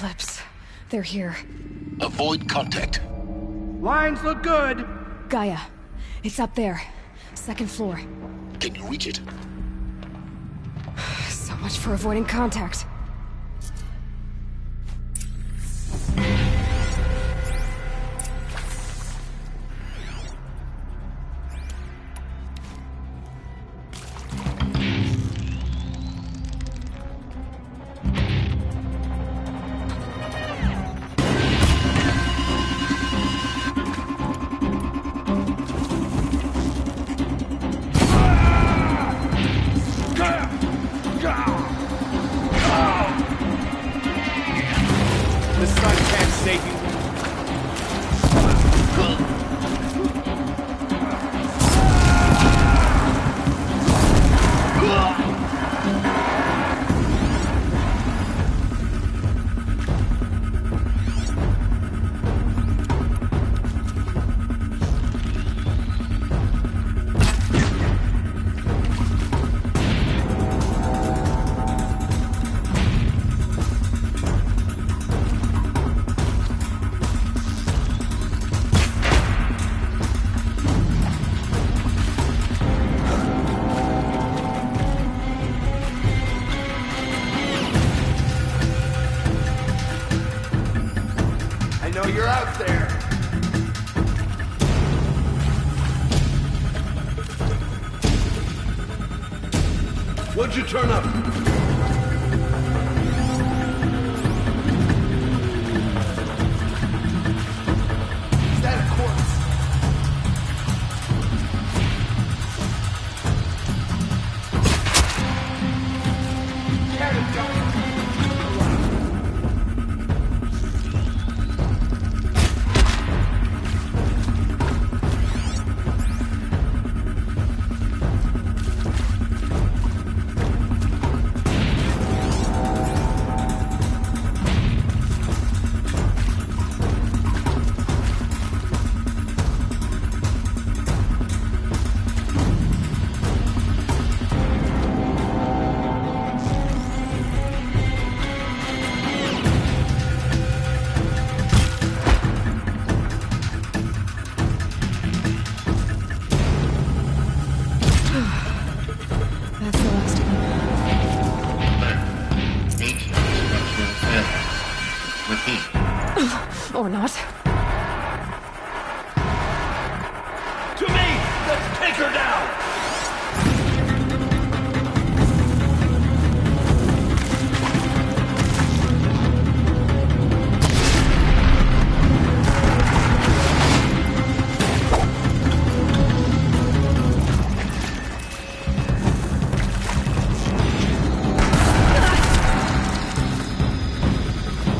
Eclipse. They're here. Avoid contact. Lines look good. Gaia. It's up there. Second floor. Can you reach it? So much for avoiding contact. The sun can't save you. I know you're out there. What'd you turn up? Is that a corpse? Cannon, don't. That's the last one. Meet structural failure. Repeat. Or not. To me! Let's take her down!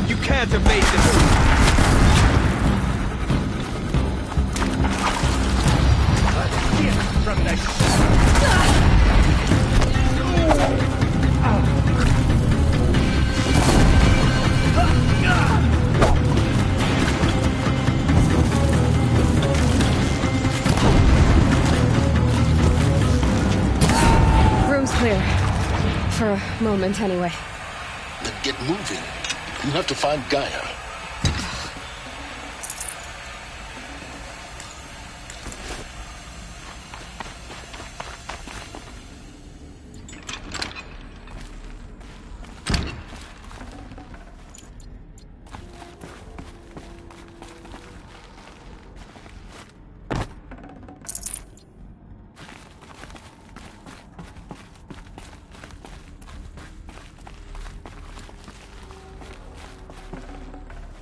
You can't evade this! From the Room's clear. For a moment, anyway. Then get moving. You have to find Gaia.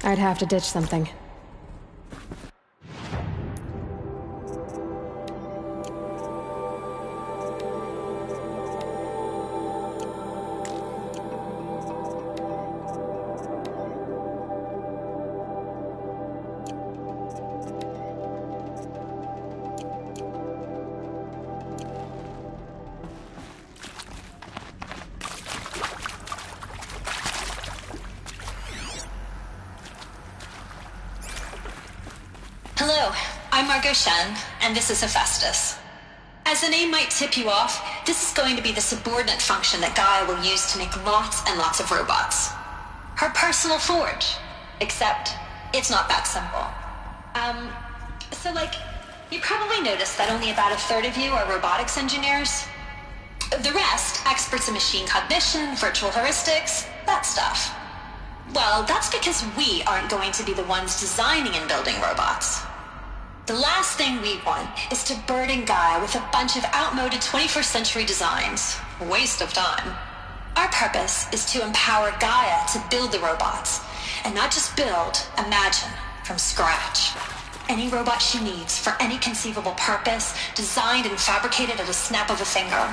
I'd have to ditch something. Hello, I'm Margot Shen, and this is Hephaestus. As the name might tip you off, this is going to be the subordinate function that Gaia will use to make lots and lots of robots. Her personal forge. Except, it's not that simple. So like, you probably noticed that only about a third of you are robotics engineers. The rest, experts in machine cognition, virtual heuristics, that stuff. Well, that's because we aren't going to be the ones designing and building robots. The last thing we want is to burden Gaia with a bunch of outmoded 21st century designs. Waste of time. Our purpose is to empower Gaia to build the robots, and not just build, imagine, from scratch. Any robot she needs for any conceivable purpose, designed and fabricated at a snap of a finger.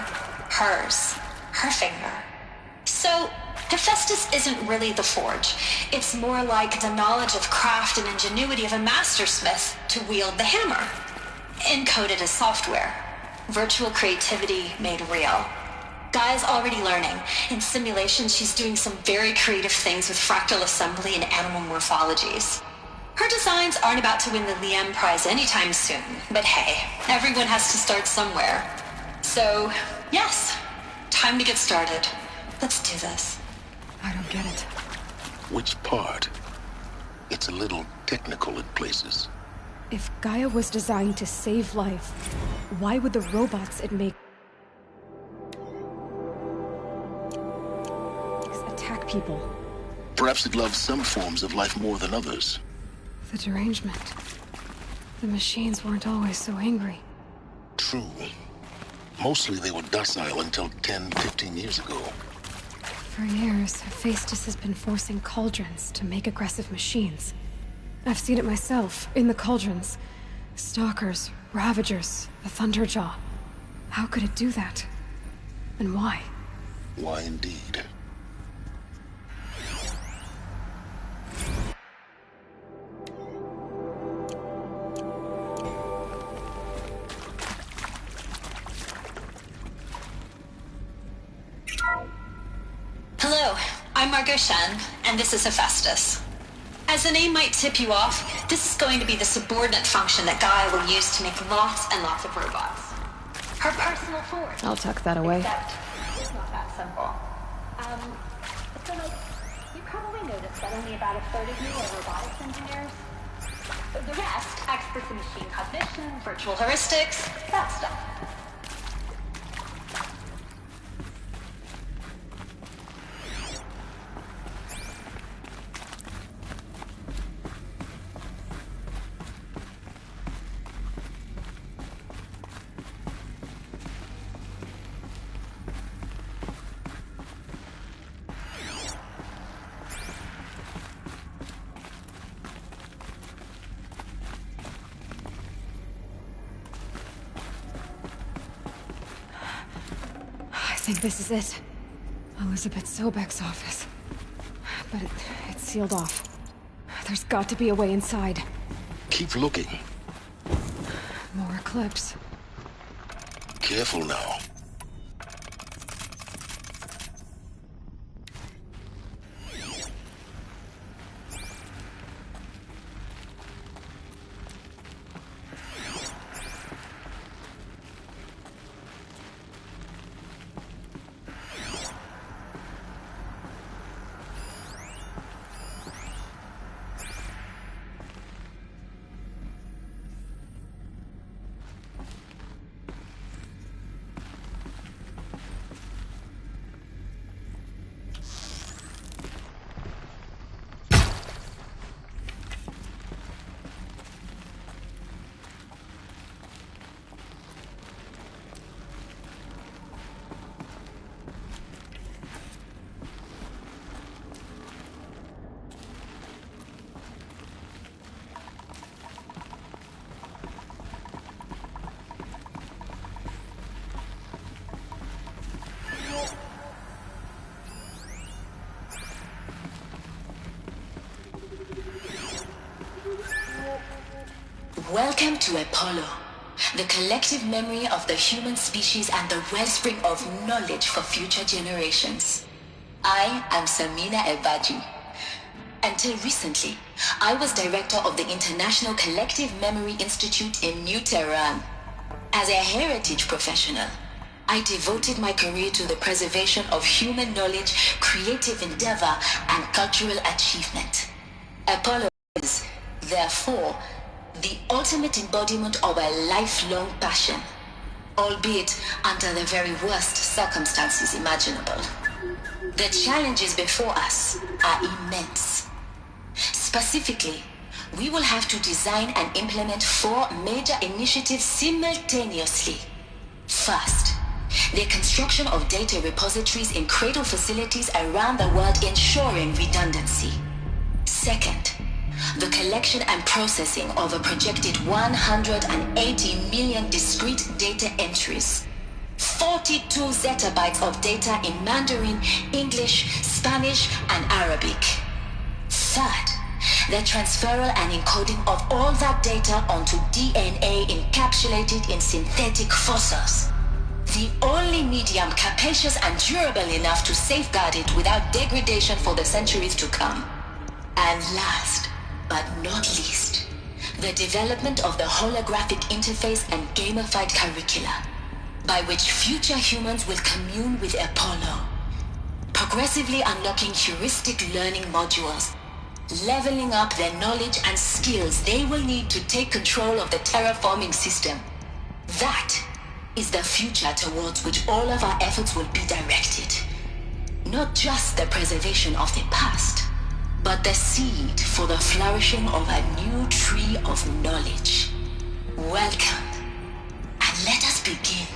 Hers. Her finger. So, Hephaestus isn't really the forge. It's more like the knowledge of craft and ingenuity of a mastersmith to wield the hammer. Encoded as software. Virtual creativity made real. Gaia's already learning. In simulations, she's doing some very creative things with fractal assembly and animal morphologies. Her designs aren't about to win the Liam Prize anytime soon, but hey, everyone has to start somewhere. So, yes, time to get started. Let's do this. I don't get it. Which part? It's a little technical in places. If Gaia was designed to save life, why would the robots it makes attack people? Perhaps it loves some forms of life more than others. The derangement. The machines weren't always so angry. True. Mostly they were docile until 10, 15 years ago. For years, Hephaestus has been forcing cauldrons to make aggressive machines. I've seen it myself, in the cauldrons. Stalkers, Ravagers, the Thunderjaw. How could it do that? And why? Why indeed? Hello, I'm Margot Shen, and this is Hephaestus. As the name might tip you off, this is going to be the subordinate function that Gaia will use to make lots and lots of robots. Her personal forge. I'll tuck that away. Except, it's not that simple. So like, you probably noticed that only about a third of you are robotics engineers. The rest, experts in machine cognition, virtual heuristics, that stuff. I think this is it. Elizabeth Sobek's office. But it's sealed off. There's got to be a way inside. Keep looking. More Eclipse. Careful now. Welcome to Apollo, the collective memory of the human species and the wellspring of knowledge for future generations. I am Samina Ebaji. Until recently, I was director of the International Collective Memory Institute in New Tehran. As a heritage professional, I devoted my career to the preservation of human knowledge, creative endeavor, and cultural achievement. Apollo is, therefore, the ultimate embodiment of a lifelong passion, albeit under the very worst circumstances imaginable. The challenges before us are immense. Specifically, we will have to design and implement 4 major initiatives simultaneously. First, the construction of data repositories in cradle facilities around the world, ensuring redundancy. Second, the collection and processing of a projected 180 million discrete data entries, 42 zettabytes of data in Mandarin, English, Spanish, and Arabic. Third, the transferal and encoding of all that data onto DNA encapsulated in synthetic fossils. The only medium capacious and durable enough to safeguard it without degradation for the centuries to come. And last, but not least, the development of the holographic interface and gamified curricula, by which future humans will commune with Apollo, progressively unlocking heuristic learning modules, leveling up their knowledge and skills they will need to take control of the terraforming system. That is the future towards which all of our efforts will be directed. Not just the preservation of the past, but the seed for the flourishing of a new tree of knowledge. Welcome, and let us begin.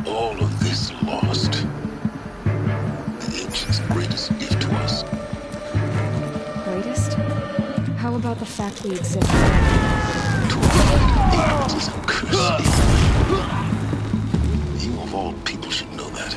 All of this lost. The ancient's greatest gift to us. Greatest? How about the fact we exist? To avoid ignorance is a curse. You of all people should know that.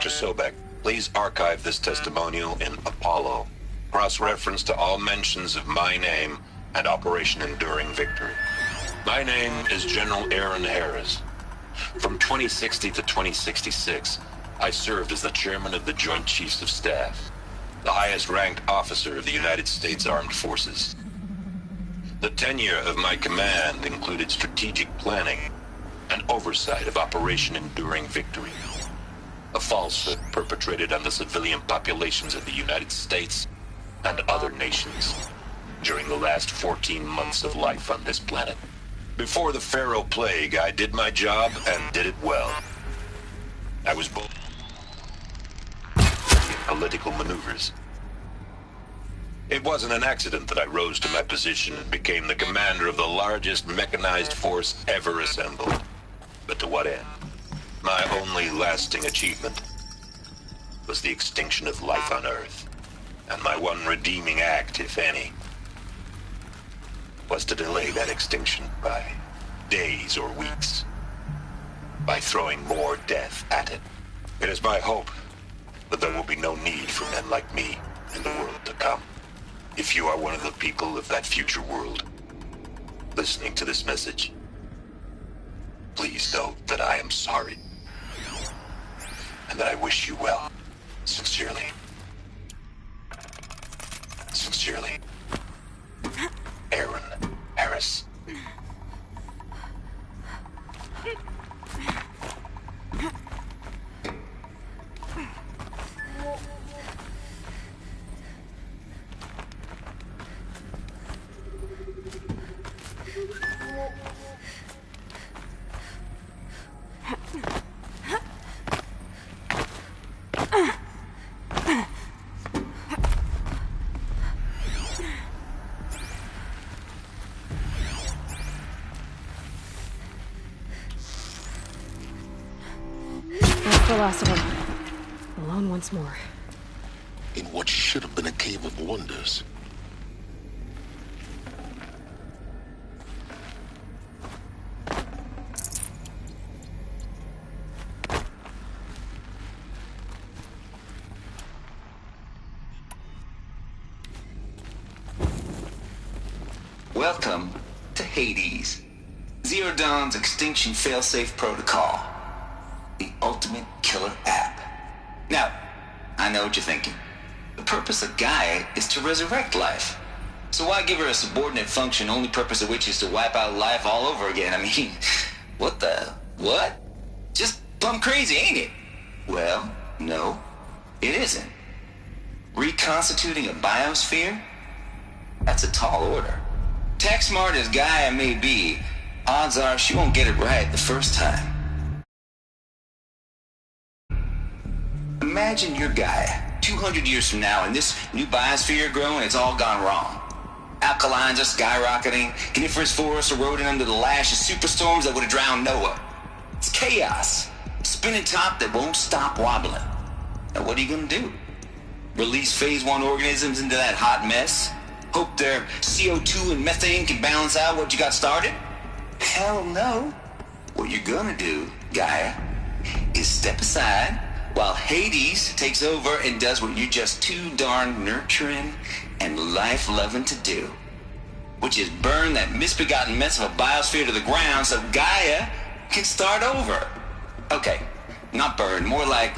Dr. Sobek, please archive this testimonial in Apollo. Cross-reference to all mentions of my name and Operation Enduring Victory. My name is General Aaron Harris. From 2060 to 2066, I served as the chairman of the Joint Chiefs of Staff, the highest-ranked officer of the United States Armed Forces. The tenure of my command included strategic planning and oversight of Operation Enduring Victory, a falsehood perpetrated on the civilian populations of the United States and other nations during the last 14 months of life on this planet. Before the Pharaoh Plague, I did my job and did it well. I was both in political maneuvers. It wasn't an accident that I rose to my position and became the commander of the largest mechanized force ever assembled. But to what end? My only lasting achievement was the extinction of life on Earth. And my one redeeming act, if any, was to delay that extinction by days or weeks, by throwing more death at it. It is my hope that there will be no need for men like me in the world to come. If you are one of the people of that future world listening to this message, please know that I am sorry and that I wish you well. Sincerely. Sincerely, Aaron Harris. The last of them. Alone once more. In what should have been a cave of wonders. Welcome to Hades, Zero Dawn's extinction failsafe protocol. The ultimate killer app. Now, I know what you're thinking. The purpose of Gaia is to resurrect life. So why give her a subordinate function, only purpose of which is to wipe out life all over again? I mean, what? Just plumb crazy, ain't it? Well, no, it isn't. Reconstituting a biosphere? That's a tall order. Tech smart as Gaia may be, odds are she won't get it right the first time. Imagine your Gaia, 200 years from now, and this new biosphere growing, it's all gone wrong. Alkalines are skyrocketing, coniferous forests eroding under the lash of superstorms that would have drowned Noah. It's chaos, spinning top that won't stop wobbling. Now what are you gonna do? Release phase 1 organisms into that hot mess? Hope their CO2 and methane can balance out what you got started? Hell no. What you're gonna do, Gaia, is step aside while Hades takes over and does what you're just too darn nurturing and life-loving to do, which is burn that misbegotten mess of a biosphere to the ground so Gaia can start over. Okay, not burn, more like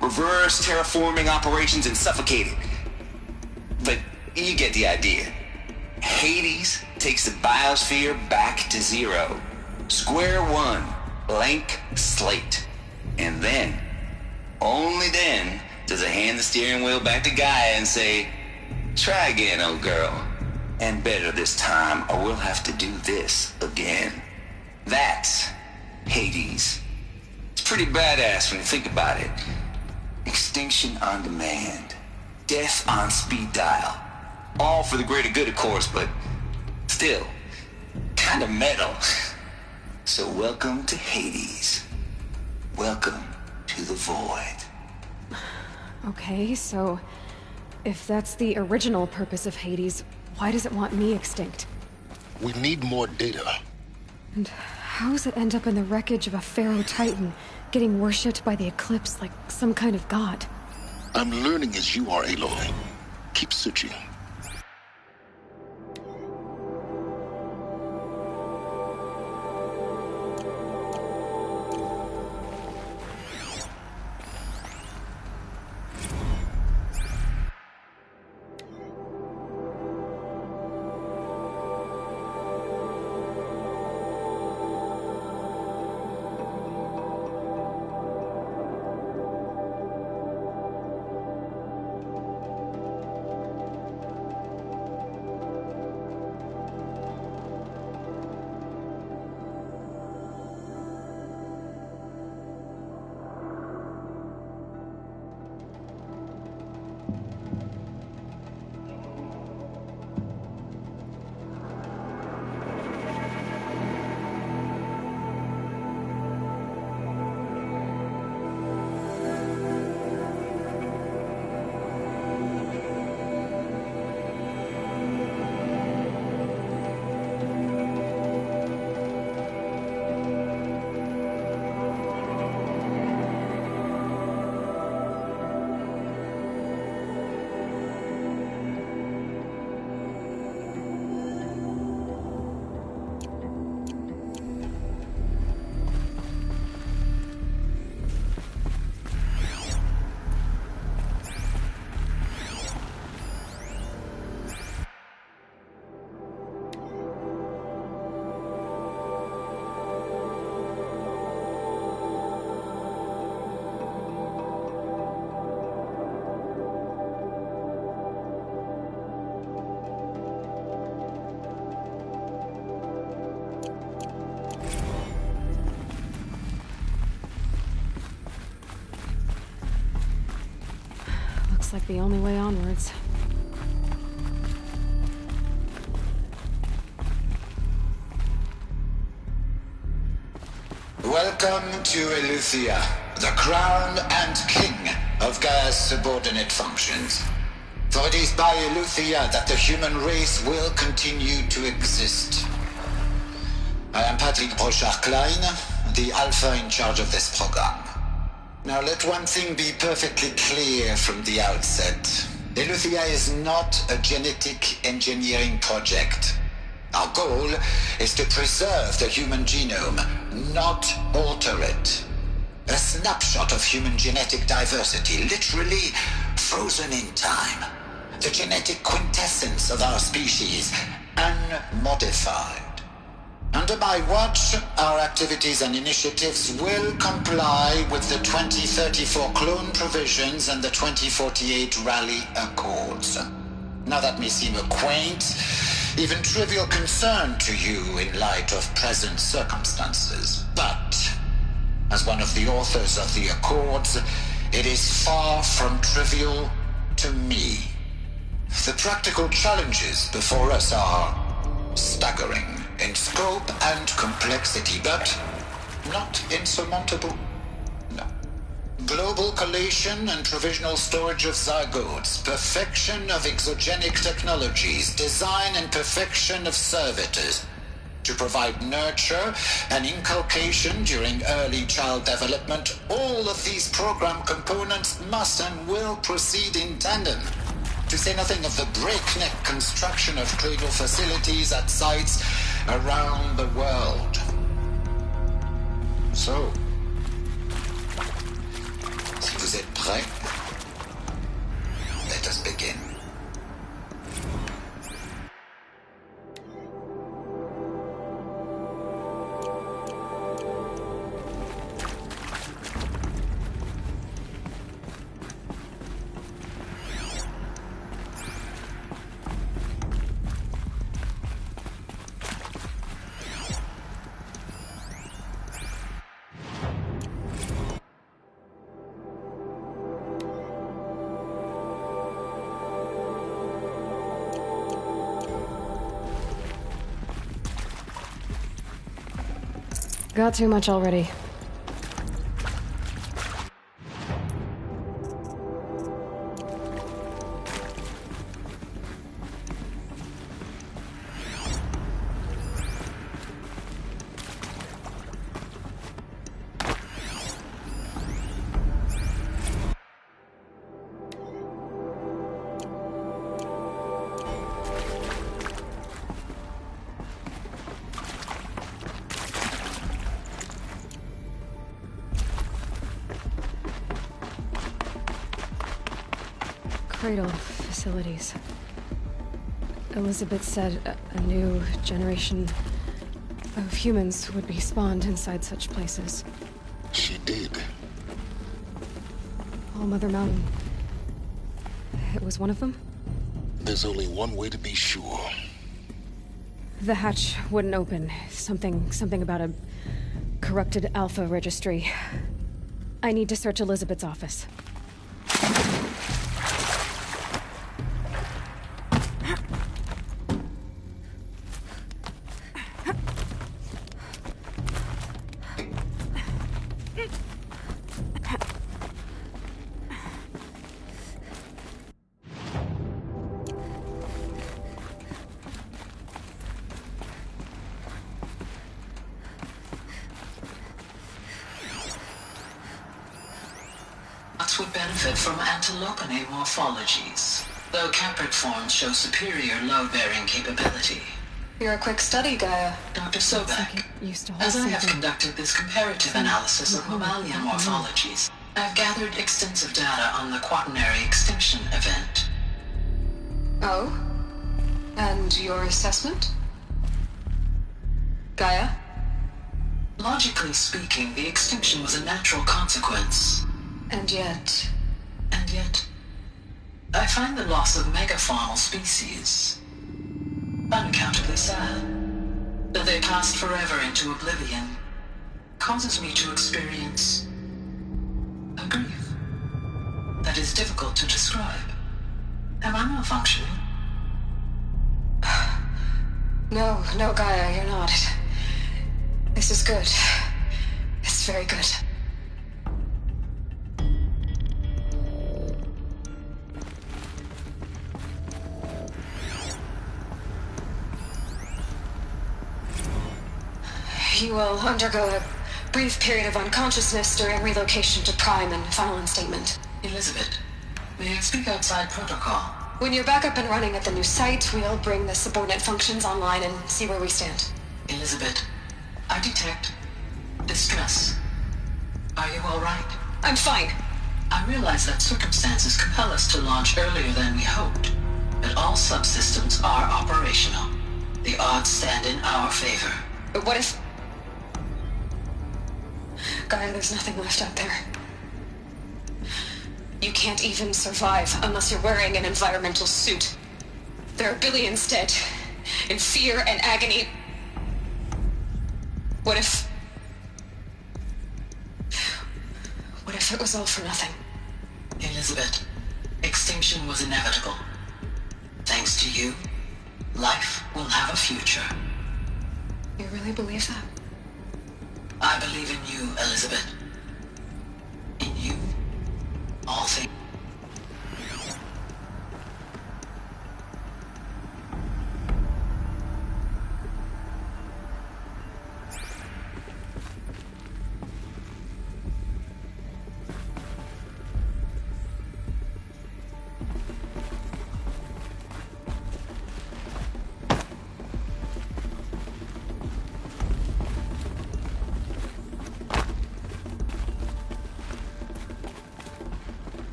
reverse terraforming operations and suffocate it. But you get the idea. Hades takes the biosphere back to zero. Square one, blank slate. And then, only then, does it hand the steering wheel back to Gaia and say, try again, old girl. And better this time, or we'll have to do this again. That's Hades. It's pretty badass when you think about it. Extinction on demand. Death on speed dial. All for the greater good, of course, but still, kind of metal. So welcome to Hades. Welcome to the void. Okay, so if that's the original purpose of Hades, why does it want me extinct? We need more data. And How does it end up in the wreckage of a Pharaoh Titan, getting worshipped by the Eclipse like some kind of god? I'm learning as you are, Aloy. Keep searching. Looks like the only way onwards. Welcome to Eleuthia, the crown and king of Gaia's subordinate functions. For it is by Eleuthia that the human race will continue to exist. I am Patrick Brochard-Klein, the Alpha in charge of this program. Now let one thing be perfectly clear from the outset. Eleuthia is not a genetic engineering project. Our goal is to preserve the human genome, not alter it. A snapshot of human genetic diversity, literally frozen in time. The genetic quintessence of our species, unmodified. Under my watch, our activities and initiatives will comply with the 2034 clone provisions and the 2048 Rally Accords. Now that may seem a quaint, even trivial concern to you in light of present circumstances, but as one of the authors of the Accords, it is far from trivial to me. The practical challenges before us are staggering in scope and complexity, but not insurmountable. No. Global collation and provisional storage of zygotes, perfection of exogenic technologies, design and perfection of servitors to provide nurture and inculcation during early child development. All of these program components must and will proceed in tandem. To say nothing of the breakneck construction of cradle facilities at sites around the world. So, si vous êtes prêts, let us begin. Got too much already. Cradle facilities. Elizabeth said a new generation of humans would be spawned inside such places. She did. All Mother Mountain. It was one of them? There's only one way to be sure. The hatch wouldn't open. Something about a corrupted Alpha registry. I need to search Elizabeth's office. Would benefit from antilopinae morphologies, though caprid forms show superior load-bearing capability. You're a quick study, Gaia. Dr. Sobek, as I have conducted this comparative analysis of mammalian morphologies, I've gathered extensive data on the quaternary extinction event. Oh? And your assessment? Gaia? Logically speaking, the extinction was a natural consequence. And yet, I find the loss of megafaunal species unaccountably sad. That they passed forever into oblivion causes me to experience a grief that is difficult to describe. Am I malfunctioning? No, Gaia, you're not. This is good. It's very good. You will undergo a brief period of unconsciousness during relocation to Prime and final instatement. Elizabeth, may I speak outside protocol? When you're back up and running at the new site, we'll bring the subordinate functions online and see where we stand. Elizabeth, I detect distress. Are you all right? I'm fine. I realize that circumstances compel us to launch earlier than we hoped, but all subsystems are operational. The odds stand in our favor. But what if... Gaia, there's nothing left out there. You can't even survive unless you're wearing an environmental suit. There are billions dead, in fear and agony. What if it was all for nothing? Elizabeth, extinction was inevitable. Thanks to you, life will have a future. You really believe that? I believe in you, Elizabeth. In you, all things.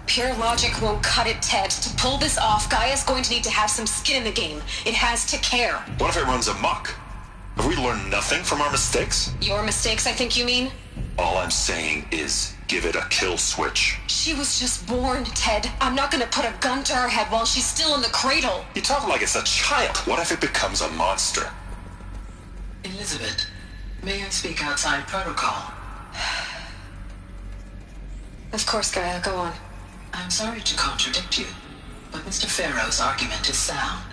Pure logic won't cut it, Ted. To pull this off, Gaia's going to need to have some skin in the game. It has to care. What if it runs amok? Have we learned nothing from our mistakes? Your mistakes, I think you mean? All I'm saying is, give it a kill switch. She was just born, Ted. I'm not gonna put a gun to her head while she's still in the cradle. You talk like it's a child. What if it becomes a monster? Elizabeth, may I speak outside protocol? Of course, Gaia, go on. I'm sorry to contradict you, but Mr. Farrow's argument is sound.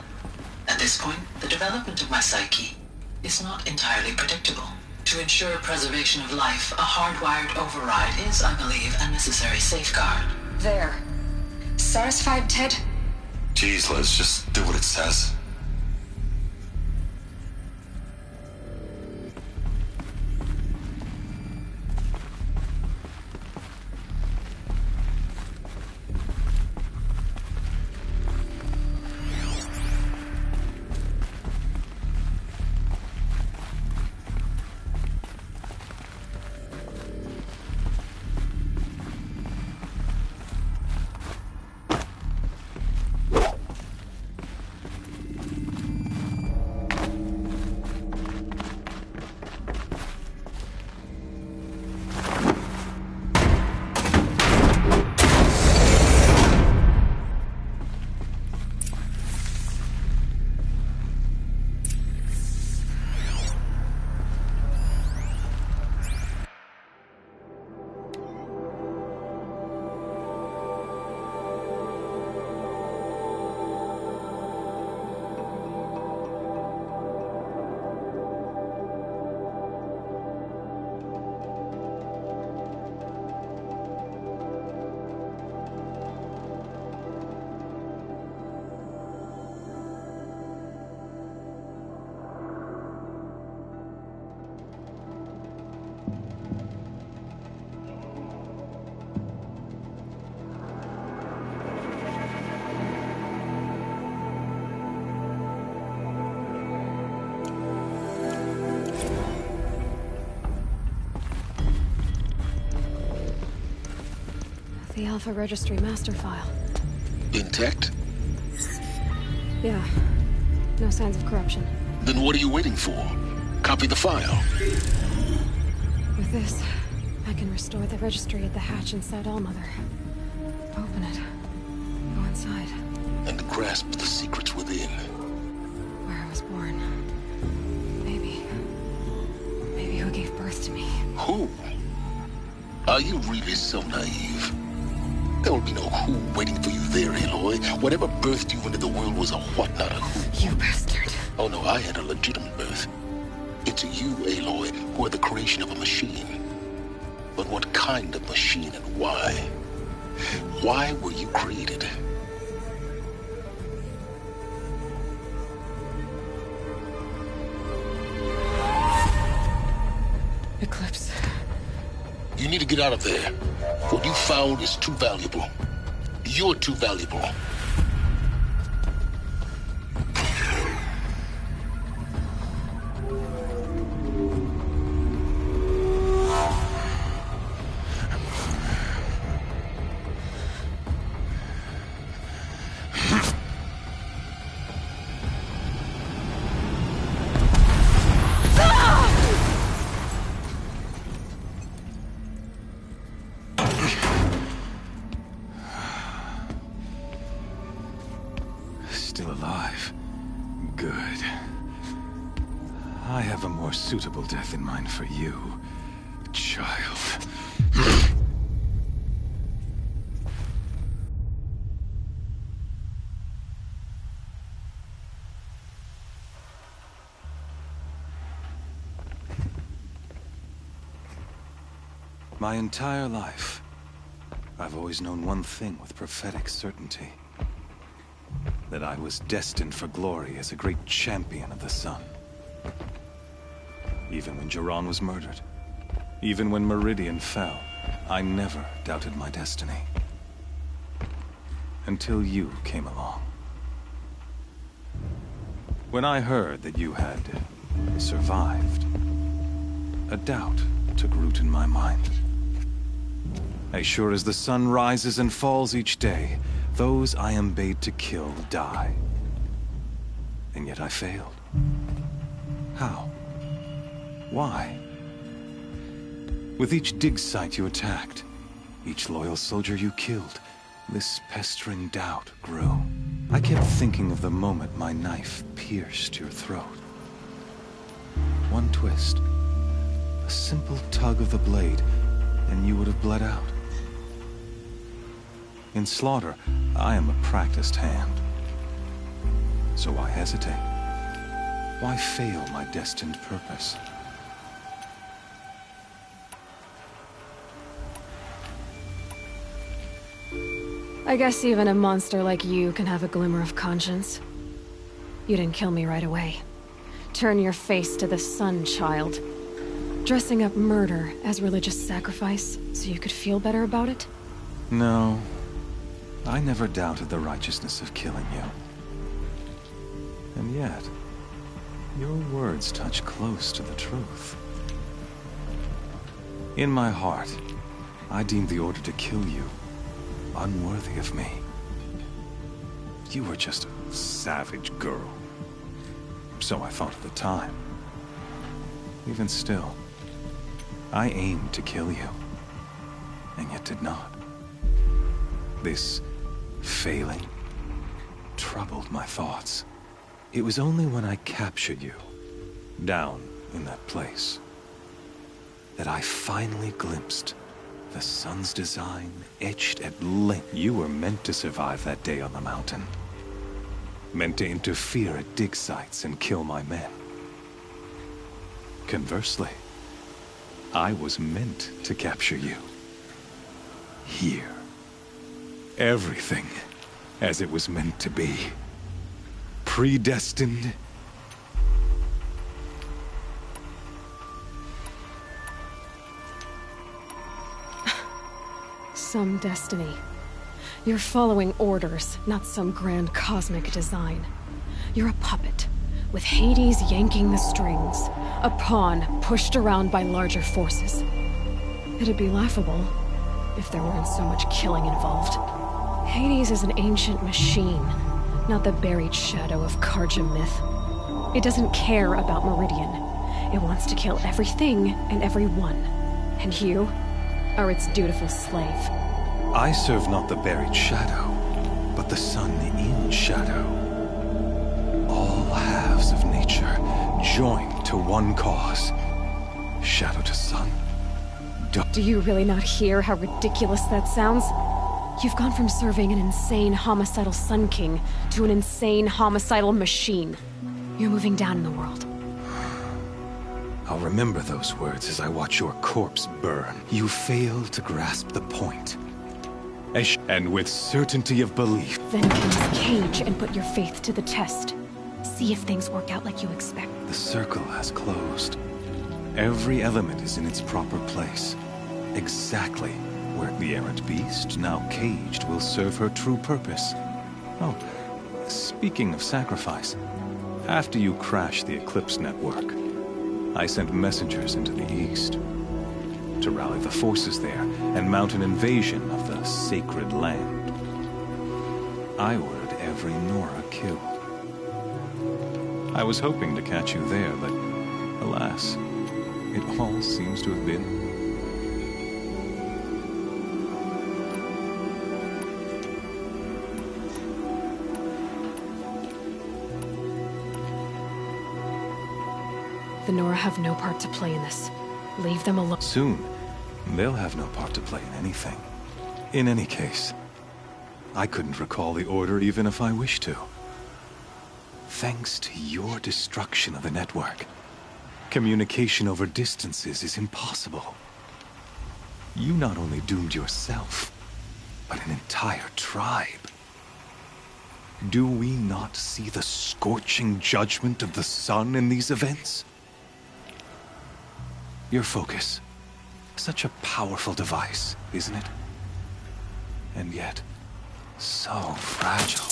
At this point, the development of my psyche is not entirely predictable. To ensure preservation of life, a hardwired override is, I believe, a necessary safeguard. There. Satisfied, Ted? Jeez, Liz, just do what it says. The Alpha Registry master file. Intact? Yeah. No signs of corruption. Then what are you waiting for? Copy the file. With this, I can restore the registry at the hatch inside Allmother. Open it. Go inside. And grasp the secrets within. Where I was born. Maybe who gave birth to me. Who? Are you really so naive? There will be no who waiting for you there, Aloy. Whatever birthed you into the world was a what, not a who. You bastard. Oh no, I had a legitimate birth. It's you, Aloy, who are the creation of a machine. But what kind of machine and why? Why were you created? Eclipse. You need to get out of there. What you found is too valuable. You're too valuable. Still alive. Good. I have a more suitable death in mind for you, child. My entire life, I've always known one thing with prophetic certainty. That I was destined for glory as a great champion of the sun. Even when Jiran was murdered, even when Meridian fell, I never doubted my destiny. Until you came along. When I heard that you had survived, a doubt took root in my mind. As sure as the sun rises and falls each day, those I am bade to kill die. And yet I failed. How? Why? With each dig site you attacked, each loyal soldier you killed, this pestering doubt grew. I kept thinking of the moment my knife pierced your throat. One twist, a simple tug of the blade, and you would have bled out. In slaughter, I am a practiced hand. So why hesitate? Why fail my destined purpose? I guess even a monster like you can have a glimmer of conscience. You didn't kill me right away. Turn your face to the sun, child. Dressing up murder as religious sacrifice so you could feel better about it? No. I never doubted the righteousness of killing you. And yet, your words touch close to the truth. In my heart, I deemed the order to kill you unworthy of me. You were just a savage girl. So I thought at the time. Even still, I aimed to kill you, and yet did not. This failing troubled my thoughts. It was only when I captured you, down in that place, that I finally glimpsed the sun's design etched at length. You were meant to survive that day on the mountain. Meant to interfere at dig sites and kill my men. Conversely, I was meant to capture you. Here. Everything as it was meant to be. Predestined. Some destiny. You're following orders, not some grand cosmic design. You're a puppet, with Hades yanking the strings. A pawn pushed around by larger forces. It'd be laughable if there weren't so much killing involved. Hades is an ancient machine, not the buried shadow of Karja myth. It doesn't care about Meridian. It wants to kill everything and everyone. And you are its dutiful slave. I serve not the buried shadow, but the sun in shadow. All halves of nature joined to one cause. Shadow to sun. Do you really not hear how ridiculous that sounds? You've gone from serving an insane homicidal Sun King to an insane homicidal machine. You're moving down in the world. I'll remember those words as I watch your corpse burn. You fail to grasp the point. And with certainty of belief. Then get in this cage and put your faith to the test. See if things work out like you expect. The circle has closed. Every element is in its proper place. Exactly where the errant beast, now caged, will serve her true purpose. Oh, speaking of sacrifice, after you crashed the Eclipse network, I sent messengers into the east to rally the forces there and mount an invasion of the sacred land. I ordered every Nora killed. I was hoping to catch you there, but alas, it all seems to have been. The Nora have no part to play in this. Leave them alone. Soon, they'll have no part to play in anything. In any case, I couldn't recall the order even if I wished to. Thanks to your destruction of the network, communication over distances is impossible. You not only doomed yourself, but an entire tribe. Do we not see the scorching judgment of the sun in these events? Your focus. Such a powerful device, isn't it? And yet, so fragile.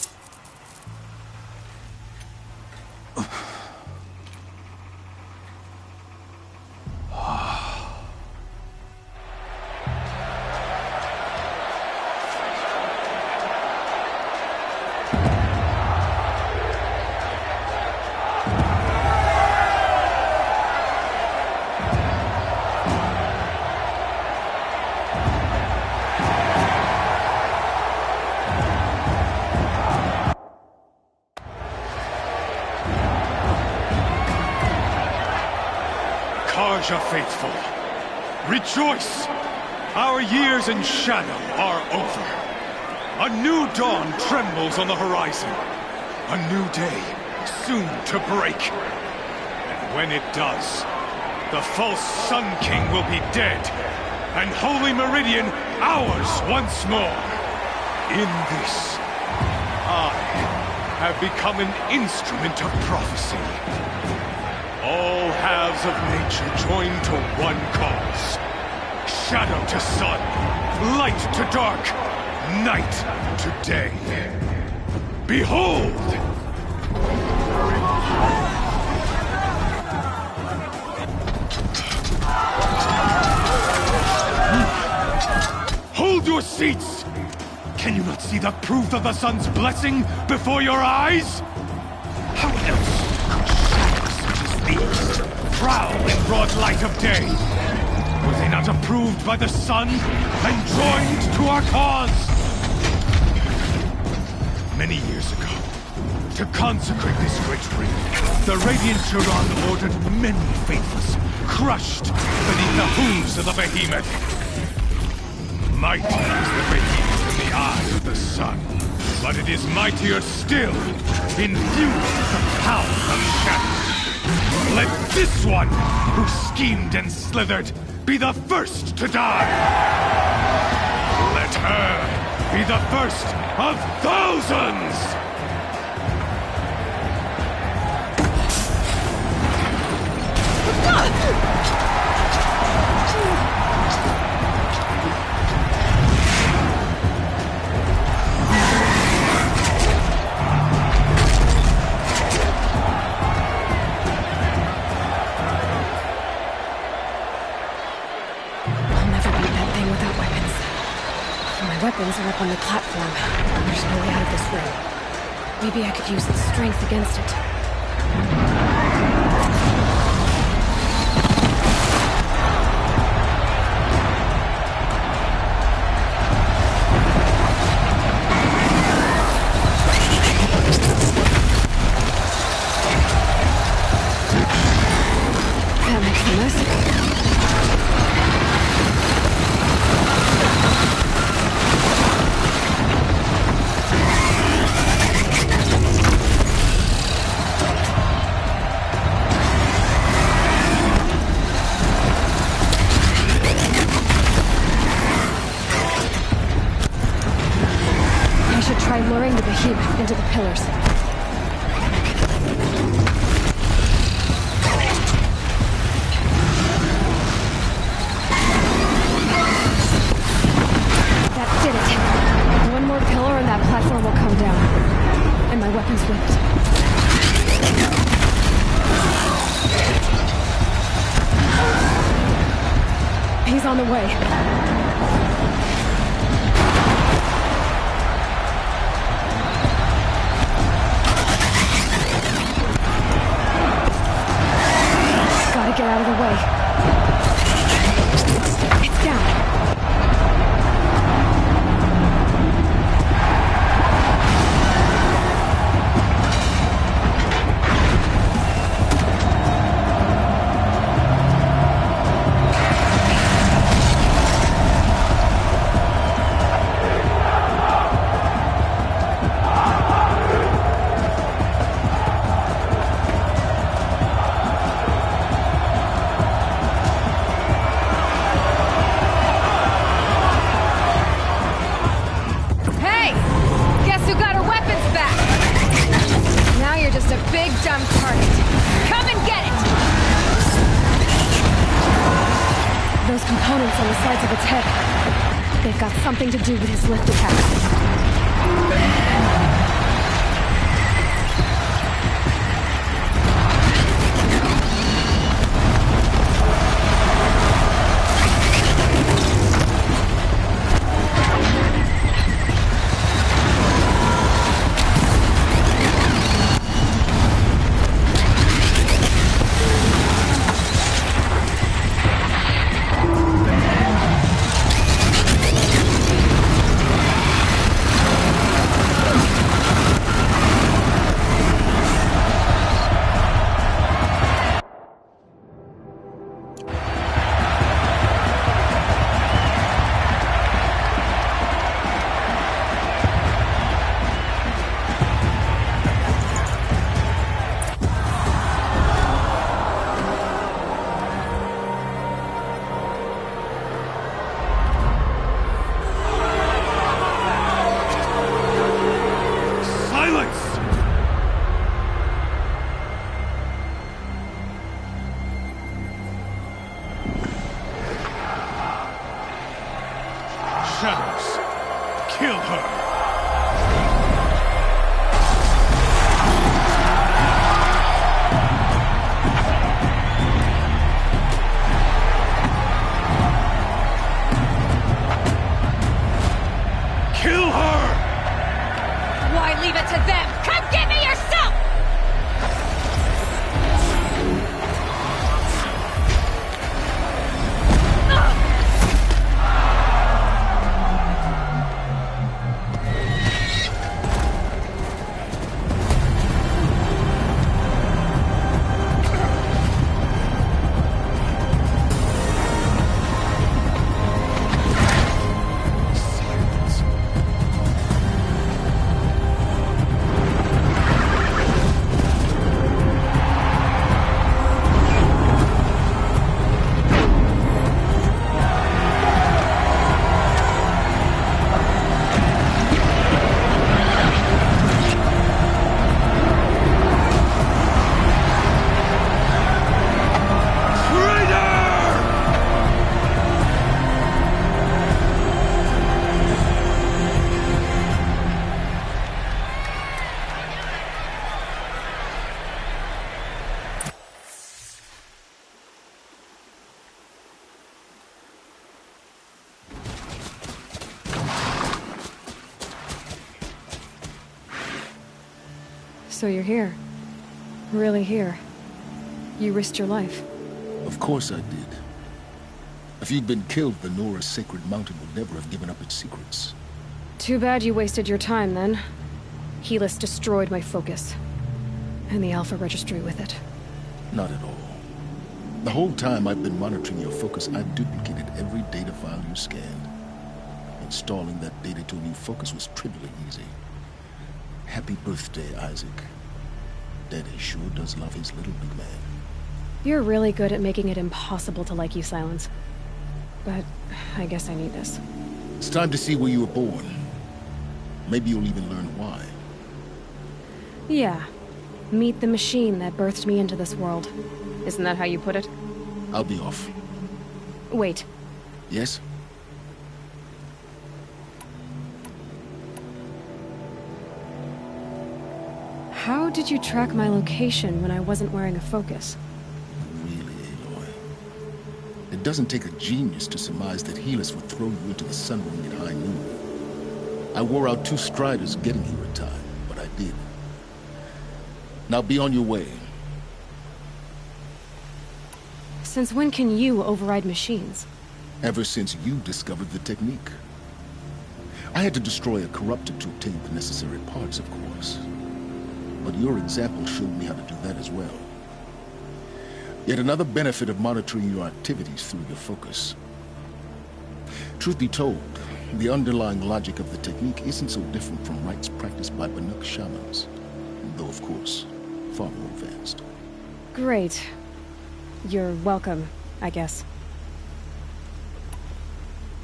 Karja faithful, rejoice! Our years in shadow are over. A new dawn trembles on the horizon. A new day soon to break. And when it does, the false Sun King will be dead, and Holy Meridian ours once more. In this, I have become an instrument of prophecy. All halves of nature joined to one cause. Shadow to sun, light to dark, night to day. Behold! Hold your seats! Can you not see the proof of the sun's blessing before your eyes? How else these prowl in broad light of day? Were they not approved by the sun and joined to our cause? Many years ago, to consecrate this great ring, the Radiant Turan ordered many faithless, crushed beneath the hooves of the behemoth. Mighty is the behemoth in the eye of the sun, but it is mightier still, infused with the power of shadow. Let this one, who schemed and slithered, be the first to die! Let her be the first of thousands! I'll never beat that thing without weapons. up on the platform. There's no way out of this room. Maybe I could use its strength against it. That makes a mess. Try luring the behemoth into the pillars. That did it. One more pillar and that platform will come down. And my weapon's whipped. He's on the way. Get out of the way. It's down. Something to do with his lift attack. Kill her! Kill her! Why leave it to them? Come get me yourself! So you're here. Really here. You risked your life. Of course I did. If you'd been killed, the Nora's sacred mountain would never have given up its secrets. Too bad you wasted your time, then. Helis destroyed my focus. And the Alpha Registry with it. Not at all. The whole time I've been monitoring your focus, I've duplicated every data file you scanned. Installing that data to a new focus was trivially easy. Happy birthday, Isaac. Daddy sure does love his little big man. You're really good at making it impossible to like you, Silence. But I guess I need this. It's time to see where you were born. Maybe you'll even learn why. Yeah. Meet the machine that birthed me into this world. Isn't that how you put it? I'll be off. Wait. Yes? How did you track my location when I wasn't wearing a focus? Really, Aloy? It doesn't take a genius to surmise that Helis would throw you into the sun ring at high noon. I wore out 2 striders getting here in time, but I did. Now be on your way. Since when can you override machines? Ever since you discovered the technique. I had to destroy a corruptor to obtain the necessary parts, of course. But your example showed me how to do that as well. Yet another benefit of monitoring your activities through your focus. Truth be told, the underlying logic of the technique isn't so different from rites practiced by Banuk shamans, though of course, far more advanced. Great. You're welcome, I guess.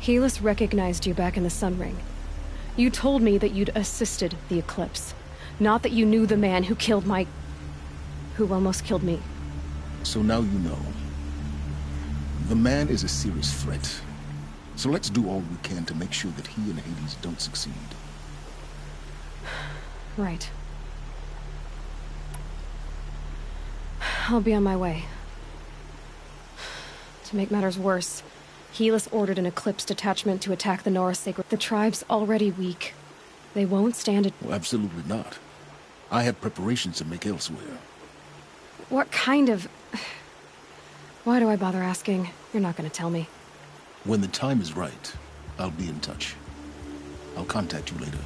Helis recognized you back in the Sun Ring. You told me that you'd assisted the Eclipse. Not that you knew the man who killed who almost killed me. So now you know. The man is a serious threat. So let's do all we can to make sure that he and Hades don't succeed. Right. I'll be on my way. To make matters worse, Helis ordered an Eclipse detachment to attack the Nora Sacred. The tribe's already weak. They won't stand it. Well, absolutely not. I have preparations to make elsewhere. What kind of... Why do I bother asking? You're not gonna tell me. When the time is right, I'll be in touch. I'll contact you later.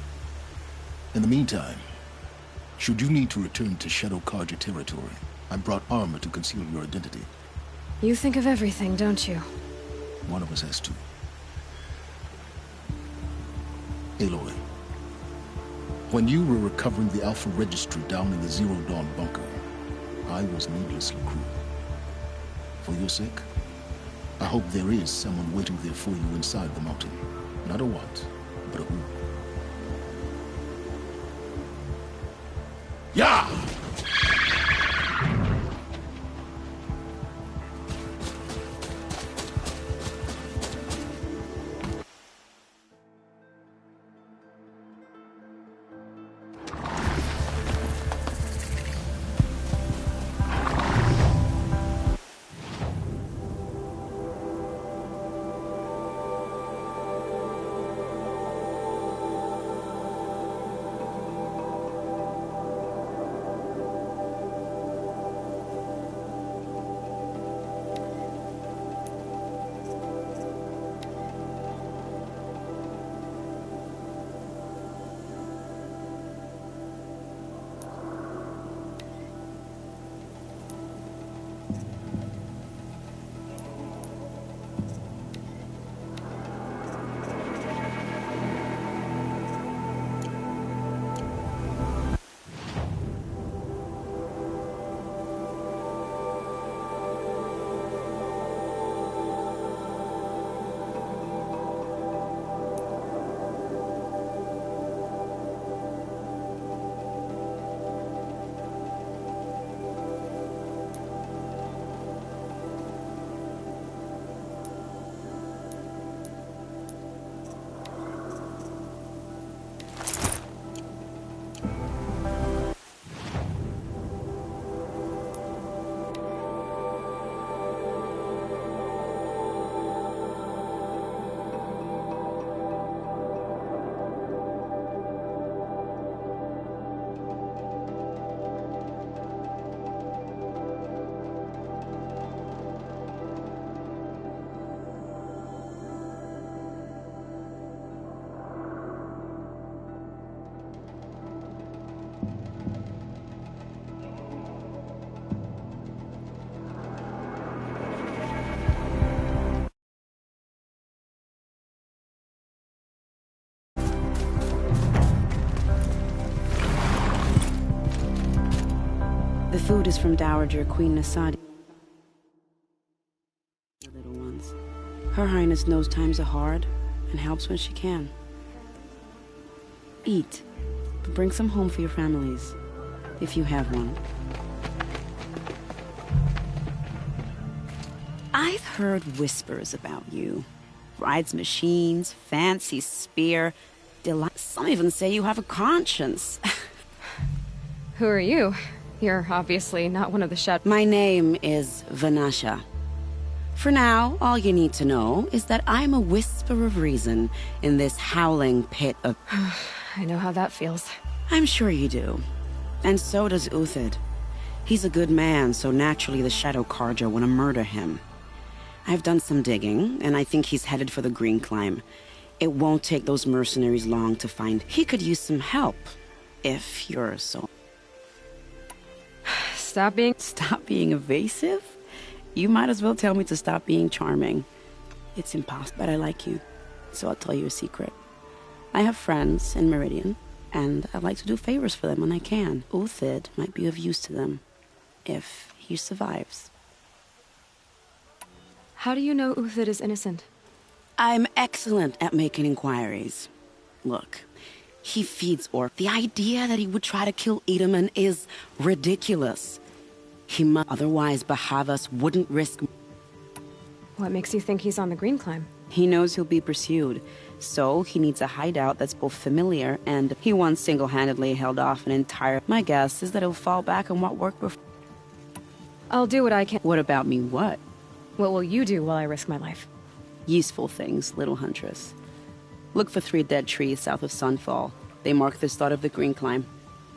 In the meantime, should you need to return to Shadow Karja territory, I brought armor to conceal your identity. You think of everything, don't you? One of us has to. Aloy, when you were recovering the Alpha Registry down in the Zero Dawn bunker, I was needlessly cruel. For your sake, I hope there is someone waiting there for you inside the mountain. Not a what, but a who. Yeah! The food is from Dowager Queen Nasadi. Little ones. Her Highness knows times are hard and helps when she can. Eat, but bring some home for your families, if you have one. I've heard whispers about you. Rides machines, fancy spear, delight. Some even say you have a conscience. Who are you? You're obviously not one of the Shadow. My name is Vanasha. For now, all you need to know is that I'm a whisper of reason in this howling pit of... I know how that feels. I'm sure you do. And so does Uthid. He's a good man, so naturally the Shadow Carja want to murder him. I've done some digging, and I think he's headed for the Green Climb. It won't take those mercenaries long to find. He could use some help, if you're so... Stop being evasive? You might as well tell me to stop being charming. It's impossible, but I like you, so I'll tell you a secret. I have friends in Meridian, and I like to do favors for them when I can. Uthid might be of use to them, if he survives. How do you know Uthid is innocent? I'm excellent at making inquiries. Look, he feeds Orc. The idea that he would try to kill Edaman is ridiculous. He must, otherwise Bahavas wouldn't risk... What makes you think he's on the Green Climb? He knows he'll be pursued, so he needs a hideout that's both familiar and... He once single-handedly held off an entire... My guess is that he'll fall back on what worked before. I'll do what I can. What about me, what? What will you do while I risk my life? Useful things, little huntress. Look for 3 dead trees south of Sunfall. They mark the start of the Green Climb.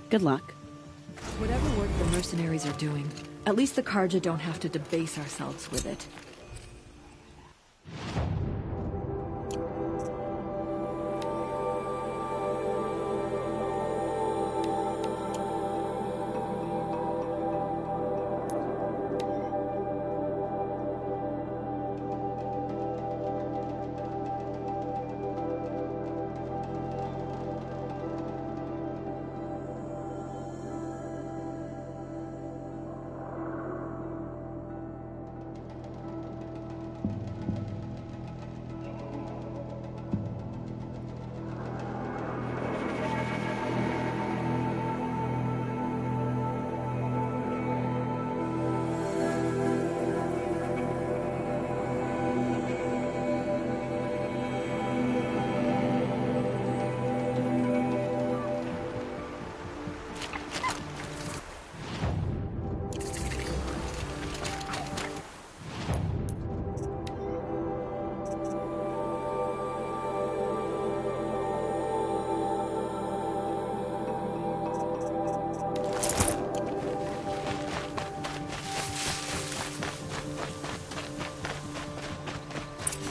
Good luck. Whatever work the mercenaries are doing, at least the Carja don't have to debase ourselves with it.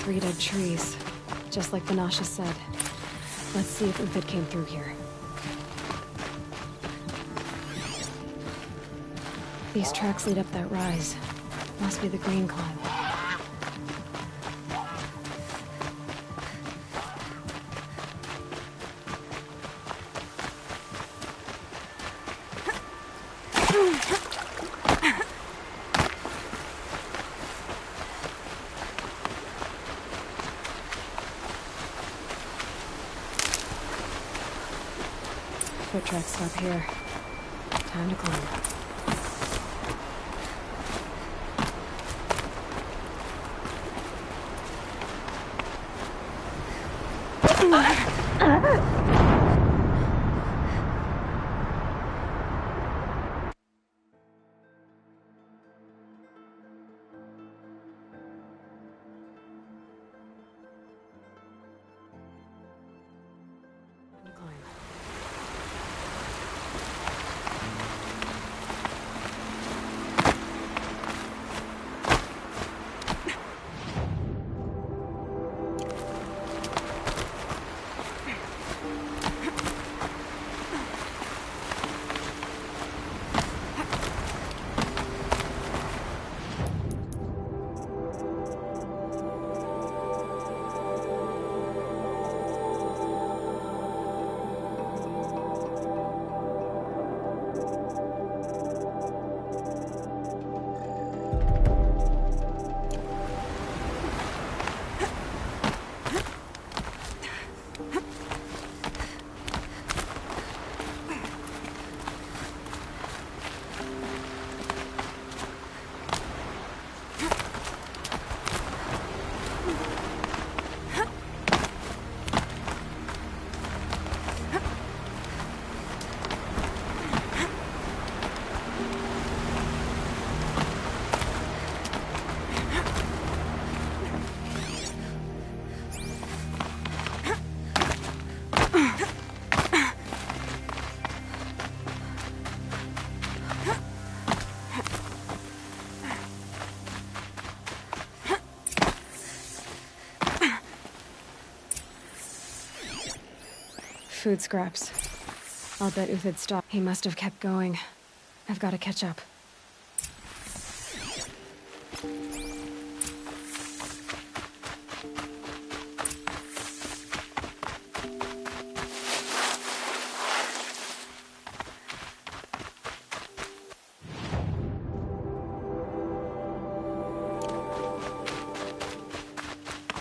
Three dead trees, just like Vanasha said. Let's see if Uthid came through here. These tracks lead up that rise. Must be the Green Climb. Foot tracks stop here. Time to climb. food scraps. I'll bet Uthid stopped. He must have kept going. I've got to catch up.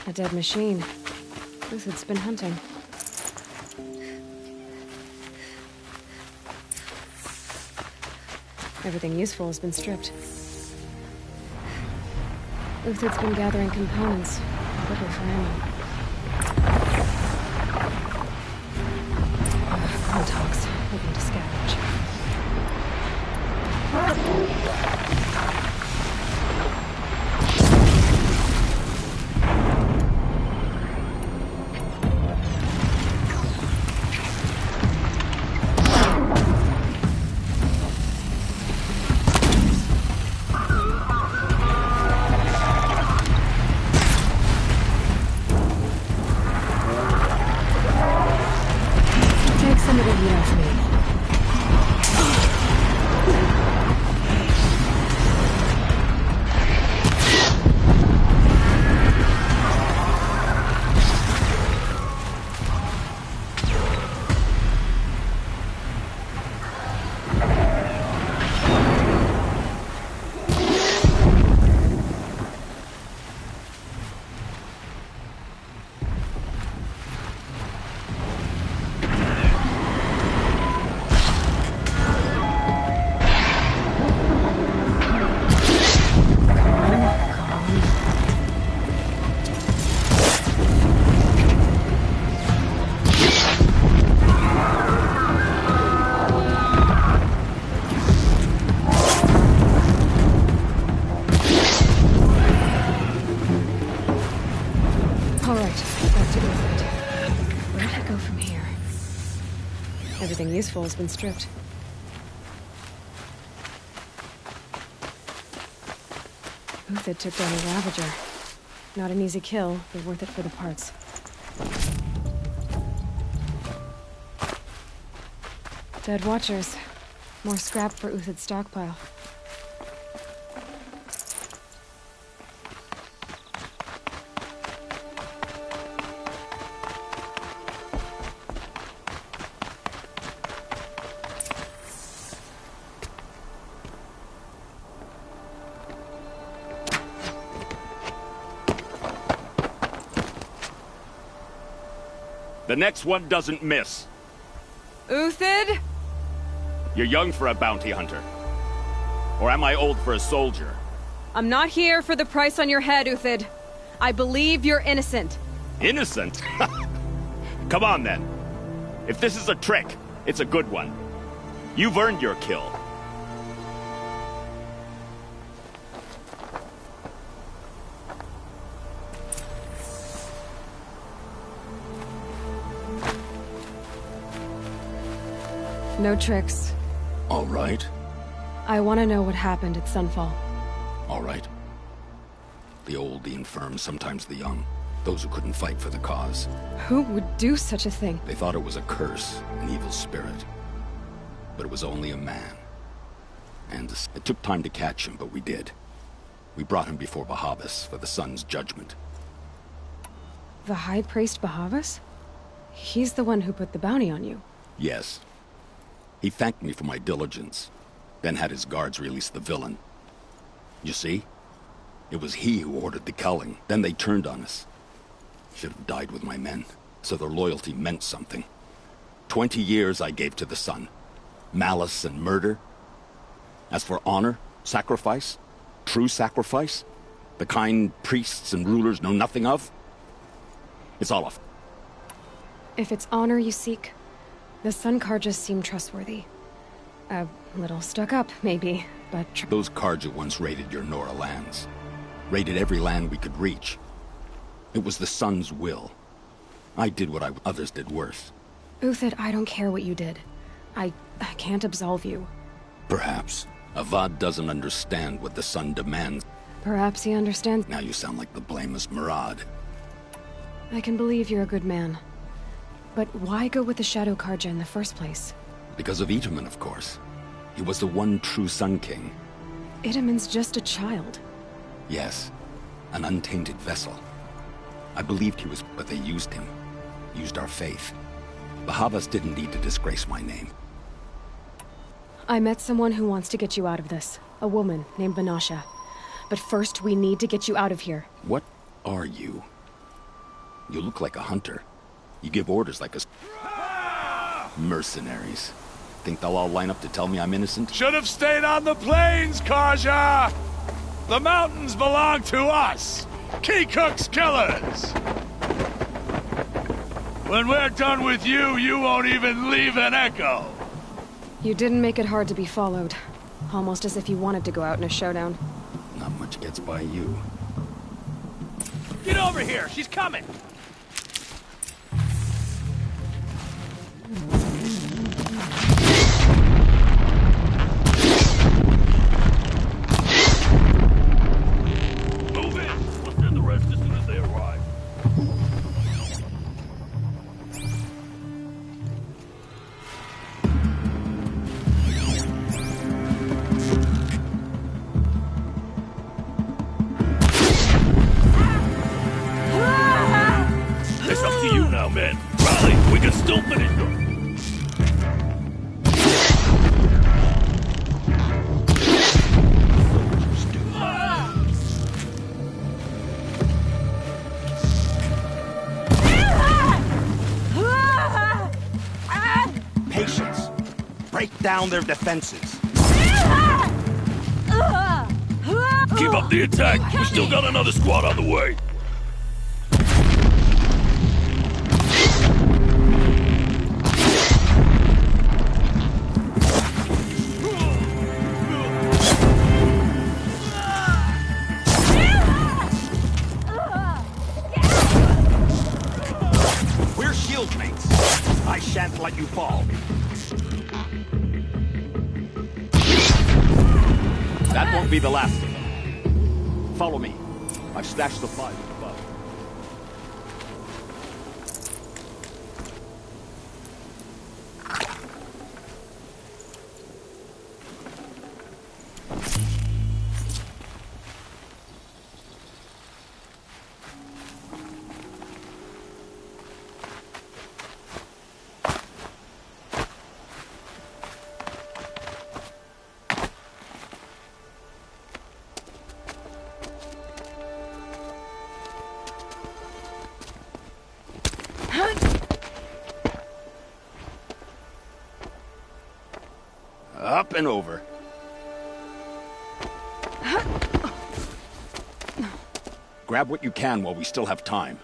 A dead machine. Uthid's been hunting. Everything useful has been stripped. Uthid's been gathering components, looking for ammo. Groundhogs, looking to scavenge. Everything useful has been stripped. Uthid took down a Ravager. Not an easy kill, but worth it for the parts. Dead Watchers. More scrap for Uthid's stockpile. The next one doesn't miss. Uthid? You're young for a bounty hunter. Or am I old for a soldier? I'm not here for the price on your head, Uthid. I believe you're innocent. Innocent? Come on, then. If this is a trick, it's a good one. You've earned your kill. No tricks. All right. I want to know what happened at Sunfall. All right. The old, the infirm, sometimes the young. Those who couldn't fight for the cause. Who would do such a thing? They thought it was a curse, an evil spirit. But it was only a man. And it took time to catch him, but we did. We brought him before Bahavas for the sun's judgment. The High Priest Bahavas? He's the one who put the bounty on you. Yes. He thanked me for my diligence, then had his guards release the villain. You see? It was he who ordered the culling. Then they turned on us. Should have died with my men, so their loyalty meant something. 20 years I gave to the sun. Malice and murder. As for honor, sacrifice, true sacrifice, the kind priests and rulers know nothing of, it's all off. If it's honor you seek, the Sun Karjas seem trustworthy. A little stuck up, maybe, but... Those Karja once raided your Nora lands. Raided every land we could reach. It was the Sun's will. I did what others did worse. Uthid, I don't care what you did. I can't absolve you. Perhaps. Avad doesn't understand what the Sun demands. Perhaps he understands. Now you sound like the blameless Murad. I can believe you're a good man. But why go with the Shadow Karja in the first place? Because of Itaman, of course. He was the one true Sun King. Itaman's just a child. Yes, an untainted vessel. I believed he was, but they used him. Used our faith. Bahavas didn't need to disgrace my name. I met someone who wants to get you out of this. A woman named Vanasha. But first, we need to get you out of here. What are you? You look like a hunter. You give orders like a... Mercenaries. Think they'll all line up to tell me I'm innocent? Should have stayed on the plains, Karja! The mountains belong to us! Keycook's killers! When we're done with you, you won't even leave an echo! You didn't make it hard to be followed. Almost as if you wanted to go out in a showdown. Not much gets by you. Get over here! She's coming! Move in! We'll send the rest as soon as they arrive. It's up to you now, man. Rally, we can still finish them. Patience. Break down their defenses. Keep up the attack. We still got another squad on the way. We're shield mates. I shan't let you fall. That won't be the last of them. Follow me. I've stashed supplies above. Up and over. Grab what you can while we still have time.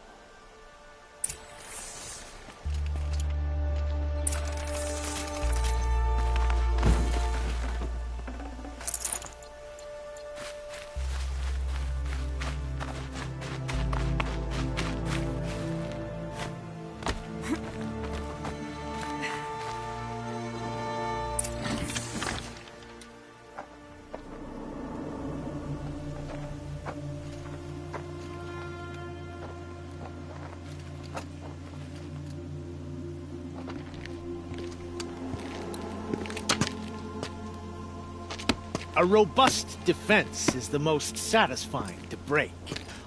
A robust defense is the most satisfying to break.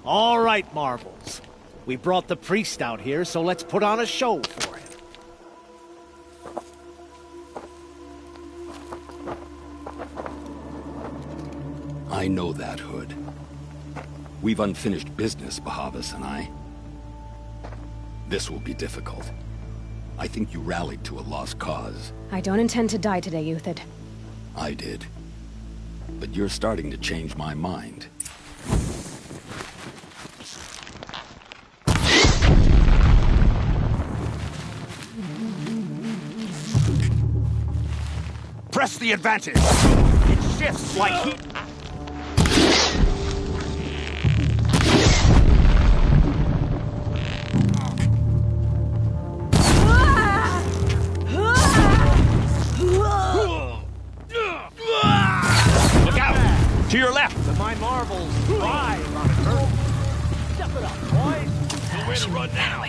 All right, Marvels. We brought the priest out here, so let's put on a show for him. I know that, Hood. We've unfinished business, Bahavas and I. This will be difficult. I think you rallied to a lost cause. I don't intend to die today, Uthid. I did. But you're starting to change my mind. Press the advantage. It shifts like heat. To your left! My Marvels thrive on adversity. Step it up, boys. No way to run now.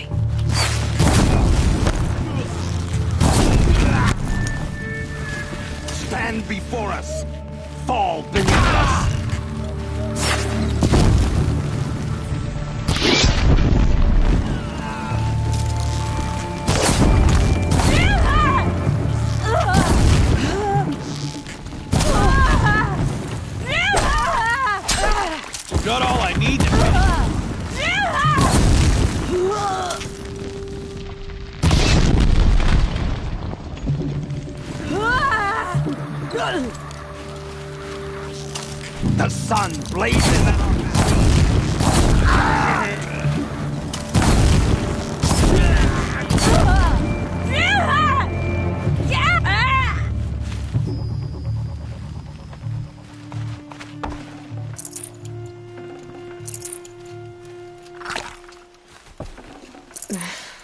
stand before us, fall beneath us. Got all I need to the sun blazes in our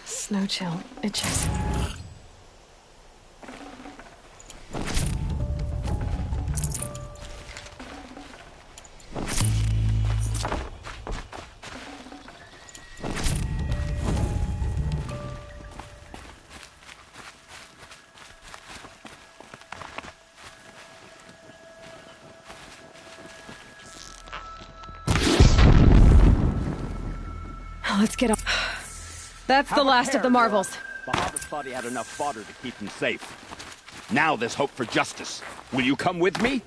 Snow chill. Itches. Let's get on. That's the last of the marvels. Bahavas thought he had enough fodder to keep him safe. Now there's hope for justice. Will you come with me?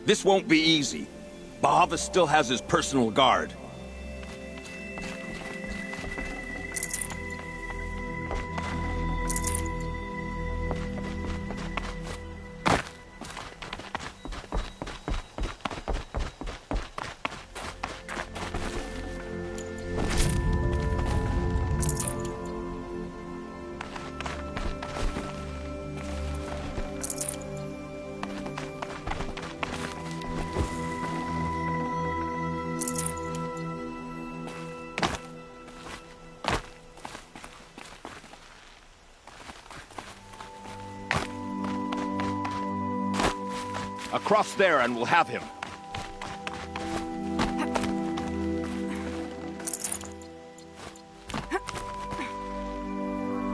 This won't be easy. Bahavas still has his personal guard. Across there and we'll have him.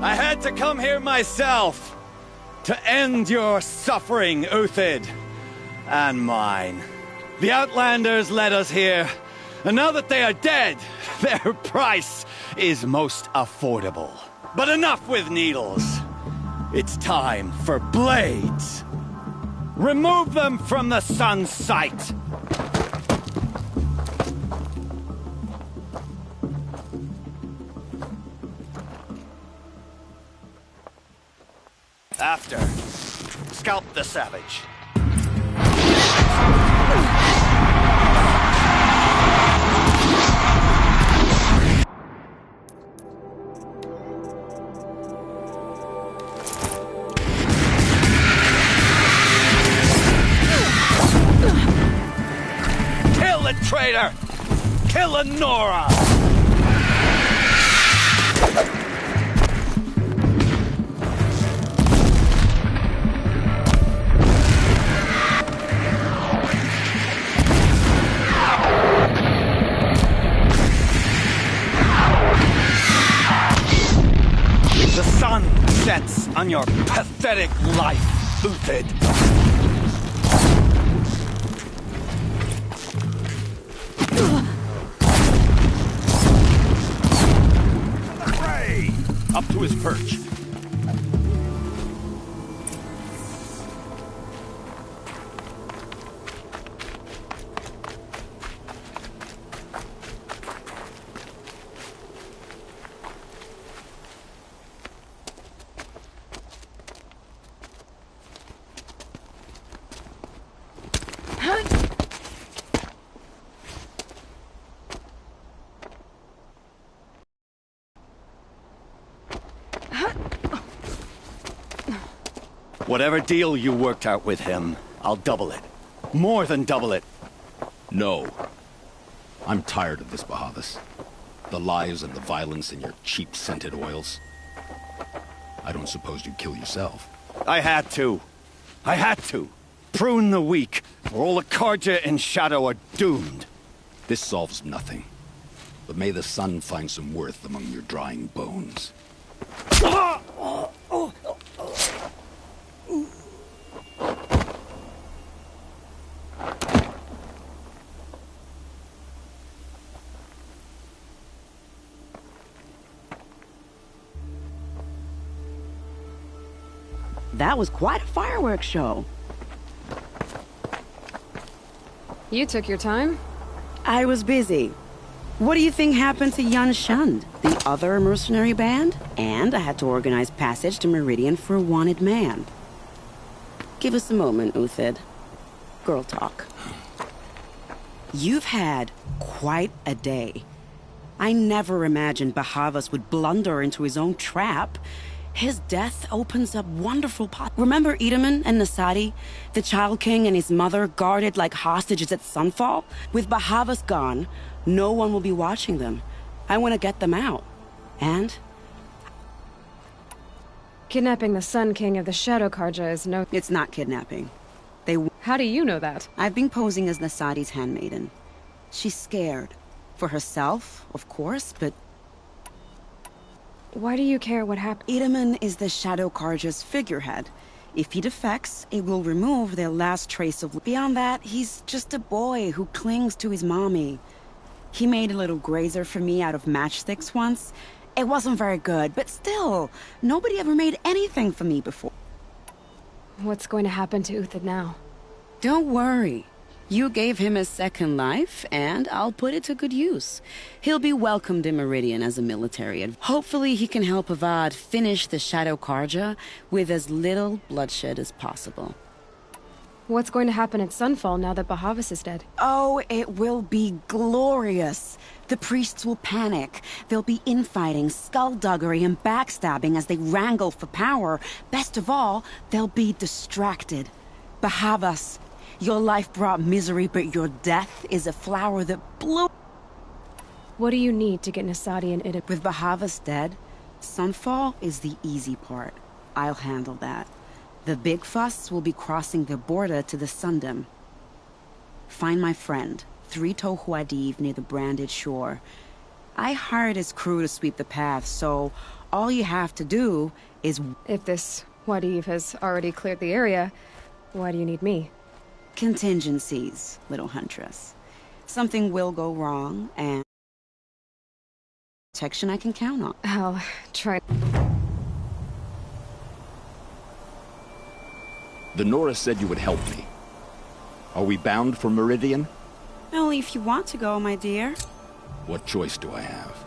I had to come here myself to end your suffering, Uthid, and mine. The Outlanders led us here, and now that they are dead, their price is most affordable. But enough with needles. It's time for blades. Remove them from the sun's sight! After, scalp the savage. Traitor! Kill Nora! The sun sets on your pathetic life, Uthid. Up to his perch. Huh? Whatever deal you worked out with him, I'll double it. More than double it. No. I'm tired of this, Bahavas. The lies and the violence and your cheap scented oils. I don't suppose you'd kill yourself. I had to. Prune the weak, or all the Carja in Shadow are doomed. This solves nothing. But may the sun find some worth among your drying bones. That was quite a fireworks show. You took your time? I was busy. What do you think happened to Yan Shund, the other mercenary band? And I had to organize passage to Meridian for a wanted man. Give us a moment, Uthid. Girl talk. You've had quite a day. I never imagined Bahavas would blunder into his own trap. His death opens up wonderful Remember Edaman and Nasadi? The Child King and his mother guarded like hostages at Sunfall? With Bahavas gone, no one will be watching them. I want to get them out. And? Kidnapping the Sun King of the Shadow Karja is no... It's not kidnapping. How do you know that? I've been posing as Nasadi's handmaiden. She's scared. For herself, of course, but... Why do you care what happened? Edaman is the Shadow Karja's figurehead. If he defects, it will remove their last trace of... Beyond that, he's just a boy who clings to his mommy. He made a little grazer for me out of matchsticks once. It wasn't very good, but still, nobody ever made anything for me before. What's going to happen to Uthid now? Don't worry. You gave him a second life, and I'll put it to good use. He'll be welcomed in Meridian as a military. Hopefully he can help Avad finish the Shadow Karja with as little bloodshed as possible. What's going to happen at Sunfall now that Bahavas is dead? Oh, it will be glorious. The priests will panic. There'll be infighting, skullduggery, and backstabbing as they wrangle for power. Best of all, they'll be distracted. Bahavas, your life brought misery, but your death is a flower that blew... What do you need to get Nasadi and Ida? With Bahavas dead, Sunfall is the easy part. I'll handle that. The big fuss will be crossing the border to the Sundom. Find my friend, 3 Tohuadiv near the branded shore. I hired his crew to sweep the path, so all you have to do is... If this Wadiv has already cleared the area, why do you need me? Contingencies, little huntress. Something will go wrong, and... protection I can count on. I'll try... The Nora said you would help me. Are we bound for Meridian? Only if you want to go, my dear. What choice do I have?